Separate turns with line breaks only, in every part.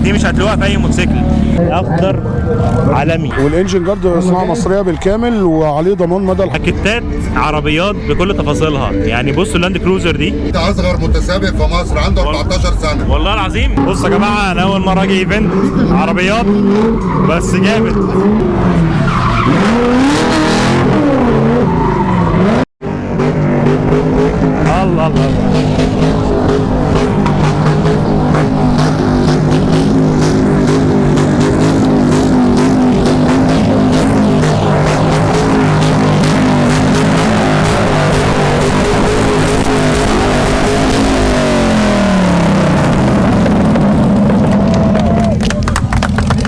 دي مش هتلاقوها في اي موتوسيكل. اخضر عالمي،
والانجن جارد صناعه مصريه بالكامل وعليه ضمان مدى
باكيتات عربيات بكل تفاصيلها. يعني بصوا اللاند كروزر دي
اصغر متسابق في مصر عنده 14 سنه
والله العظيم. بصوا يا جماعه انا اول مره اجي ايفنت عربيات بس جامد. الله الله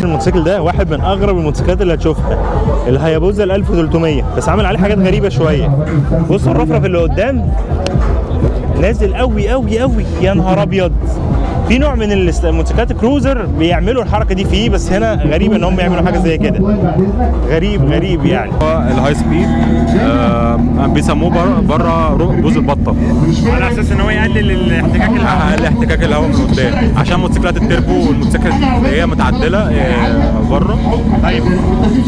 الموتوسيكل ده واحد من اغرب الموتوسيكلات اللي هتشوفها، الهيابوزا ال 1300، بس عامل عليه حاجات غريبه شويه. بصوا الرفرف اللي قدام نازل قوي قوي قوي، يا نهار ابيض. في نوع من الموتوسيكلات كروزر بيعملوا الحركه دي فيه، بس هنا غريب ان هم يعملوا حاجه زي كده، غريب يعني.
الهاي سبيد بيسموه بره بوز البطه،
على اساس ان هو يقلل الاحتكاك الهواء،
اقل احتكاك الهواء من قدام، عشان موتوسيكلات التربو والموتوسيكلات اللي هي متعدله بره.
طيب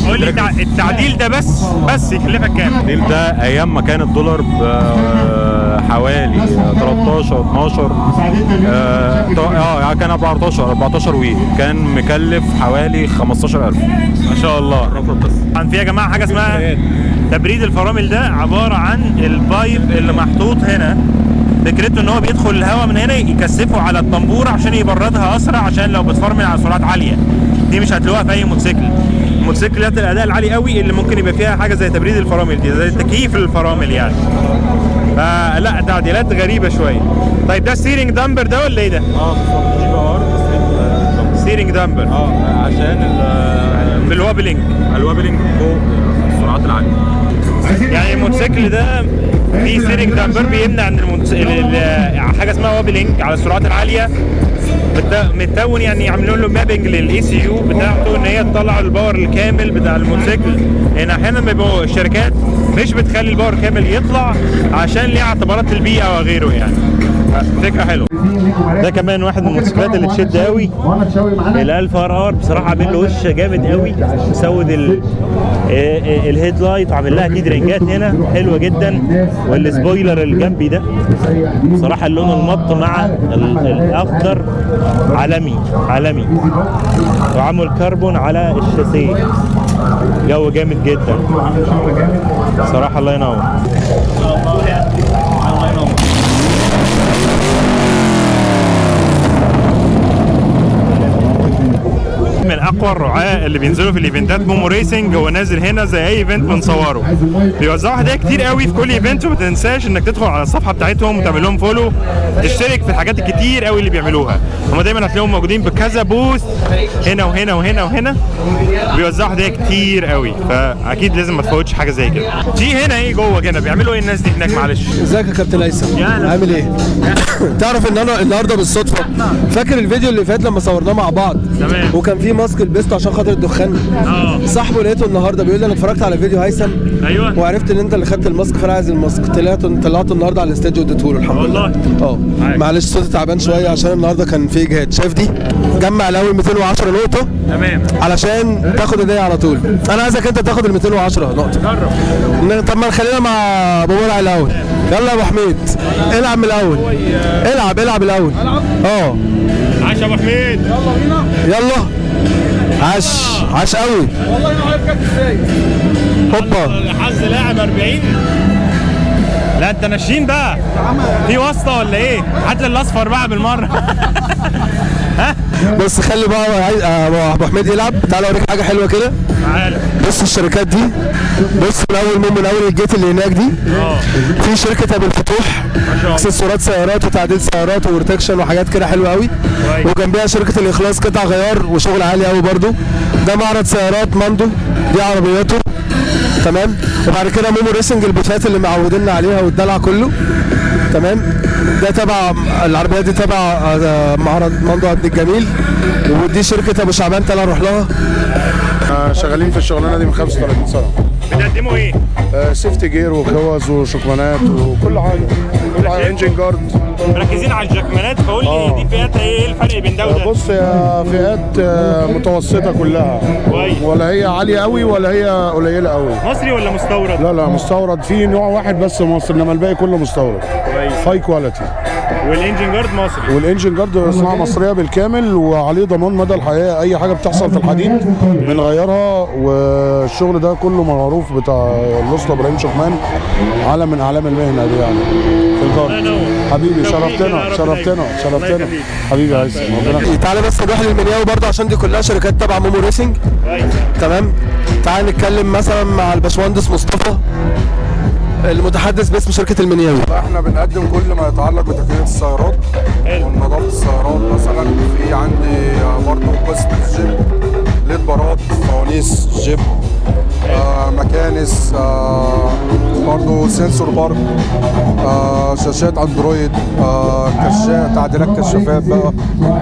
قول لي التعديل ده بس يكلفك كام؟
التعديل ده ايام ما كان الدولار حوالي 13 12 كان 14 وي كان مكلف حوالي 15,000
ما شاء الله.
بس
كان في يا جماعه حاجه اسمها تبريد الفرامل. ده عباره عن البايب اللي محطوط هنا، فكرته ان هو بيدخل الهواء من هنا يكثفه على الطنبوره عشان يبردها اسرع، عشان لو بتفرمل على سرعات عاليه. دي مش هتلاقوها في اي موتوسيكل. موتوسيكلات الاداء العالي قوي اللي ممكن يبقى فيها حاجه زي تبريد الفرامل دي، زي تكييف الفرامل يعني. فلا تعديلات غريبه شويه. طيب ده ستيرنج دامبر ده ولا ايه ده؟ ستيرنج دامبر
عشان
بالوابلنج
فوق السرعات العاليه.
يعني الموتوسيكل ده فيه ستيرنج دامبر بيمنع ان حاجه اسمها وابلنج على السرعات العاليه، متون يعني يعملوا له مابنج للاي سي يو بتاعته ان هي تطلع الباور الكامل بتاع الموتوسيكل. لان احيانا بيبقوا الشركات مش بتخلي الباور كامل يطلع عشان ليها اعتبارات البيئه وغيره يعني. فكره حلوه. ده كمان واحد من الموتوسيكلات اللي تشد قوي، الالفا ار بصراحه عامل له وش جامد قوي، مسود الهيد لايت وعامل لها كيد رنجات هنا حلوه جدا، والسبويلر الجنبي ده بصراحه اللون المط مع الاخضر عالمي، وعمل كربون على الشاسيه. جو جامد جدا صراحه. الله ينور. من اقوى الرعاة اللي بينزلوا في الايفنتات مومو ريسنج. هو نازل هنا زي اي ايفنت بنصوره، بيوزعوا هدايا كتير قوي في كل ايفنت، وما تنساش انك تدخل على الصفحه بتاعتهم وتعمل لهم فولو، تشترك في الحاجات الكتير قوي اللي بيعملوها. هم دايما هتلاقيهم موجودين بكذا بوث هنا وهنا وهنا وهنا، بيوزعوا هدايا كتير قوي، فاكيد لازم ما تفوتش حاجه زي كده. في هنا ايه جوه كده بيعملوا ايه الناس دي هناك؟ معلش.
ازيك يا كابتن هيثم؟ عامل ايه؟ تعرف ان انا النهارده بالصدفه فاكر الفيديو اللي فات لما صورناه مع بعض؟
تمام.
وكان في ماسك لبسته عشان خاطر الدخان. صاحبه لقيته النهارده بيقول لي انا اتفرجت على فيديو هيثم.
ايوه.
وعرفت ان انت اللي خدت الماسك، فانا عايز الماسك. طلعته النهارده على الاستديو واديته له. الحمد لله.
والله.
معلش صوتي تعبان شويه عشان النهارده كان في اجهاد. شايف دي؟ جمع الاول 210 نقطه.
تمام.
علشان تاخد هديه على طول. انا عايزك انت تاخد ال 210 نقطه.
جرب.
طب ما نخلينا مع ابو مرعي الاول. يلا يا ابو حميد العب من الاول. العب الاول.
عاش يا ابو حميد. يلا بينا.
يلا. عاش قوي
والله ما عارف جت ازاي.
هوبا
حظ لاعب 40. لا انت ناشين بقى في واسطه ولا ايه؟ هات لي الاصفر بقى بالمره. ها
بص خلي بقى ابو حميد يلعب. تعال اوريك حاجه حلوه كده.
تعالى
بص الشركات دي. بص من اول الجيت اللي هناك دي في شركه ابو الفتوح، اكسسوارات سيارات وتعديل سيارات وبروتكشن وحاجات كده حلوه قوي. وجنبها شركه الاخلاص قطع غيار وشغل عالي قوي برده. ده معرض سيارات ماندو، دي عربياته. تمام. وبعد كده مومو ريسنج، البوتات اللي معوديننا عليها والدلع كله. تمام. ده تبع العربيات دي تبع معرض ماندو عبد الجميل. ودي شركه ابو شعبان. تعالى نروح لها.
شغالين في الشغلانه دي من 35 سنه.
بتقدموا ايه؟
سيفتي جير وكوز وشكمانات وكل حاجه، انجن جارد.
مركزين على الجاكمانات، فقول لي دي فئاتها ايه الفرق بين ده وده؟
بص يا فئات متوسطه كلها،
كويس.
ولا هي عاليه قوي ولا هي قليله قوي.
مصري ولا مستورد؟
لا مستورد، في نوع واحد بس مصري، انما الباقي كله مستورد.
كويس.
هاي كواليتي.
والانجن جارد مصري.
والانجن جارد صناعه مصريه بالكامل، وعليه ضمان مدى الحياه. اي حاجه بتحصل في الحديد بنغيرها، والشغل ده كله معروف بتاع الاسطى ابراهيم شكمان، علم من اعلام المهنه دي يعني في الجارد. حبيبي شرفتنا حبيبي يا هيثم.
تعالى بس نروح للمنياوي برضه عشان دي كلها شركات تبع مومو ريسنج. تمام. تعالى نتكلم مثلا مع الباشمهندس مصطفى المتحدث باسم شركه المنياوي.
احنا بنقدم كل ما يتعلق بتقنيه السيارات ونظافه السيارات. مثلا في عندي برضه قسم الجيب، ليد بارات، فوانيس جيب، مكانس، برضه سنسور بارك، شاشات اندرويد، كشات، تعديلات كشافات بقى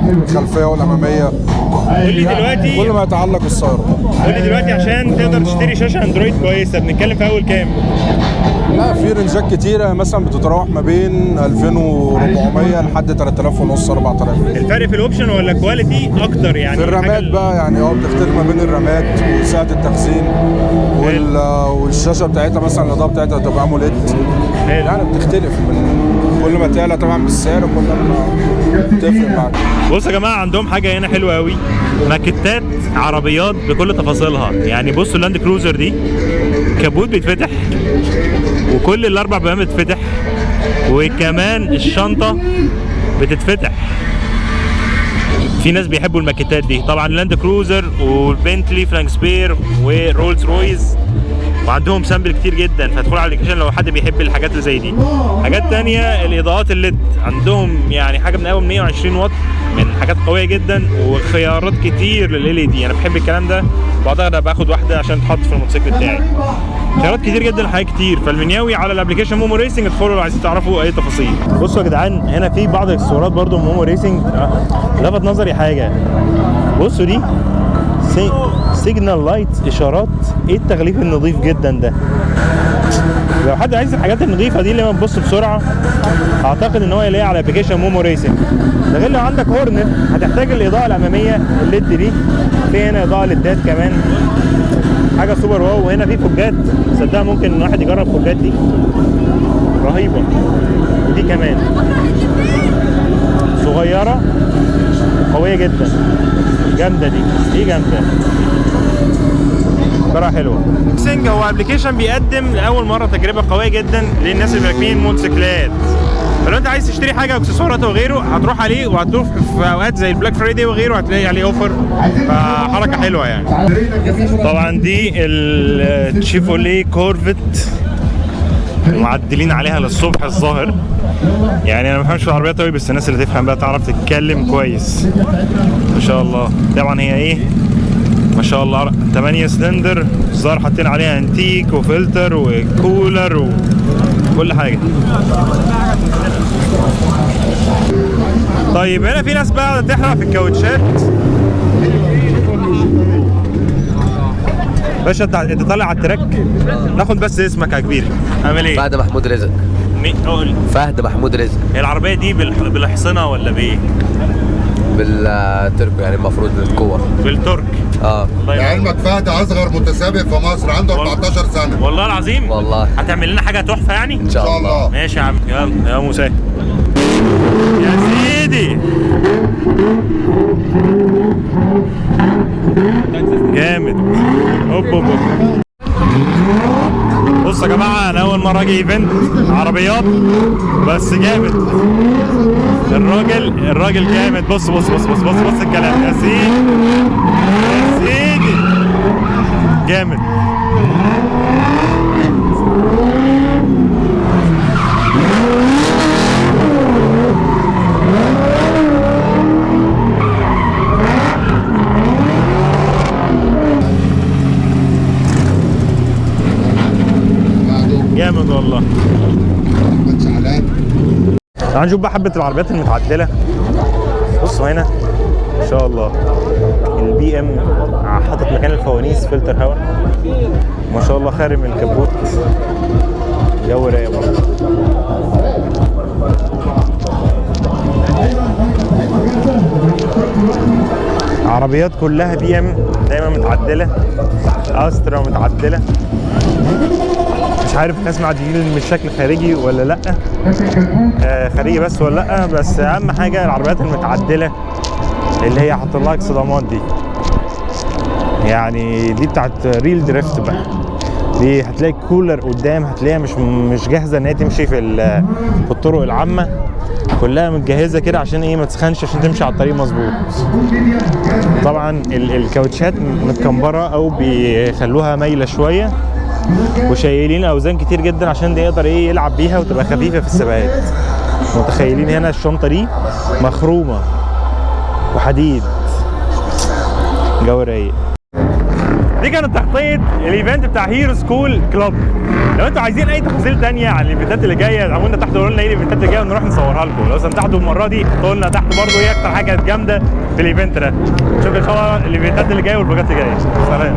الخلفيه والاماميه.
قول لي دلوقتي
كل ما يتعلق بالسيارات.
قول لي دلوقتي عشان تقدر تشتري شاشه اندرويد كويسه بنتكلم في اول كام؟
لا، في رنجات كتيره مثلا بتتراوح ما بين 2400 لحد 3500 4000.
الفرق في الاوبشن ولا كواليتي اكتر يعني؟
في الرامات بقى يعني بتختلف ما بين الرامات وسعه التخزين والشاشه بتاعتها، مثلا الاضاءه بتاعتها تبقى اموليد. يعني بتختلف من كل ما تعلى طبعا بالسعر كل ما تفرق معاك.
بصوا يا جماعه عندهم حاجه هنا حلوه قوي، ماكيتات عربيات بكل تفاصيلها. يعني بصوا اللاند كروزر دي كابوت بيتفتح، وكل الاربع بيبان بتتفتح، وكمان الشنطه بتتفتح. في ناس بيحبوا الماكيتات دي طبعا. لاند كروزر والبنتلي فرانك سبير ورولز رويز، وعندهم سامبل كتير جدا، فادخلوا على الابلكيشن لو حد بيحب الحاجات اللي زي دي. حاجات تانية الاضاءات الليد عندهم يعني حاجه من اول 120 واط، من حاجات قويه جدا، وخيارات كتير لل LED. انا بحب الكلام ده، واعتقد باخد واحده عشان تحط في الموتوسيكل بتاعي. خيارات كتير جدا، حاجات كتير. فالمنياوي على الابلكيشن مومو ريسنج، ادخلوا لو عايزين تعرفوا اي تفاصيل. بصوا يا جدعان، هنا في بعض الاكسسوارات برضو مومو ريسنج لفت نظري حاجه. بصوا دي سيجنال لايت، اشارات. ايه التغليف النظيف جدا ده؟ لو حد عايز الحاجات النظيفه دي اللي ما تبص بسرعه، اعتقد ان هو يلاقيها على ابلكيشن مومو ريسنج. ده غير لو عندك هورنت هتحتاج الاضاءه الاماميه الليد دي. في هنا اضاءه ليدات كمان، حاجه سوبر واو. وهنا في فوجات، صدقها ممكن ان واحد يجرب فوجات دي رهيبه. ودي كمان صغيره قويه جدا، جامده دي جامده بصراحه، حلوه. سينج هو ابلكيشن بيقدم لاول مره تجربه قويه جدا للناس اللي راكبين موتوسيكلات. فلو انت عايز تشتري حاجه واكسسوارات وغيره، هتروح عليه، وهتروح في اوقات زي البلاك فرايداي وغيره هتلاقي عليه اوفر، فحركه حلوه يعني. طبعا دي الشيفوليه كورفت، معدلين عليها للصبح الظاهر. يعني انا ما بفهمش في العربيات قوي، بس الناس اللي تفهم بقى تعرف تتكلم كويس ما شاء الله. طبعا هي ايه ما شاء الله 8 سلندر، الظاهر حاطين عليها انتيك وفلتر وكولر وكل حاجه. طيب هنا في ناس بقى تحرق في الكاوتشات. باشا انت طالع على التراك، ناخد بس اسمك يا كبير. عامل ايه؟
فهد محمود رزق.
مين؟ قول.
فهد محمود رزق.
هي العربيه دي بالحصنه ولا بايه؟
بالترك يعني، المفروض بالكور.
بالترك.
لعلمك فهد اصغر متسابق في مصر، عنده 14 سنه.
والله العظيم.
والله.
هتعمل لنا حاجه تحفه يعني؟
ان شاء الله.
ماشي يا عم، يلا يا موسى يا سيدي. جامد. هوب هوب هوب. بص يا جماعه، انا اول مره اجي ايفنت عربيات، بس جامد. الراجل جامد. بص بص بص بص بص بص الكلام يا سيدي يا سيدي، جامد. جامد والله. تعال نشوف بقى حبة العربيات المتعدلة. بصوا هنا ما شاء الله البي ام حاطط مكان الفوانيس فلتر هواء ما شاء الله، خارم الكبوت، جو رايق برضه. عربيات كلها بي ام دايما متعدله، استرا متعدله. مش عارف الناس معدلين من الشكل خارجي ولا لا، خارجي بس ولا لا، بس اهم حاجه العربيات المتعدله اللي هي حاطط لها صدمات دي، يعني دي بتاعت ريل دريفت بقى. دي هتلاقي كولر قدام، هتلاقيها مش جاهزه ان هي تمشي في الطرق العامه، كلها متجهزه كده عشان ايه ما تسخنش، عشان تمشي على الطريق مظبوط. طبعا الكاوتشات متكمبره او بيخلوها مايله شويه، وشايلين اوزان كتير جدا عشان ده يقدر ايه يلعب بيها وتبقى خفيفه في السباقات. متخيلين هنا الشنطه دي مخرومه وحديد، جو رايق. دي كانت تغطيه الايفنت بتاع هيرو سكول كلوب. لو انتوا عايزين اي تفاصيل تانية عن الايفنتات اللي جايه اعملوا لنا تحت، قولوا لنا ايه الايفنتات اللي جايه ونروح نصورها لكم. لو استمتعتوا المره دي قولوا لنا تحت برضه ايه اكتر حاجه جامده في الايفنت ده. نشوفكم ان شاء الله الايفنتات اللي جايه والبروجرامات اللي جايه. سلام.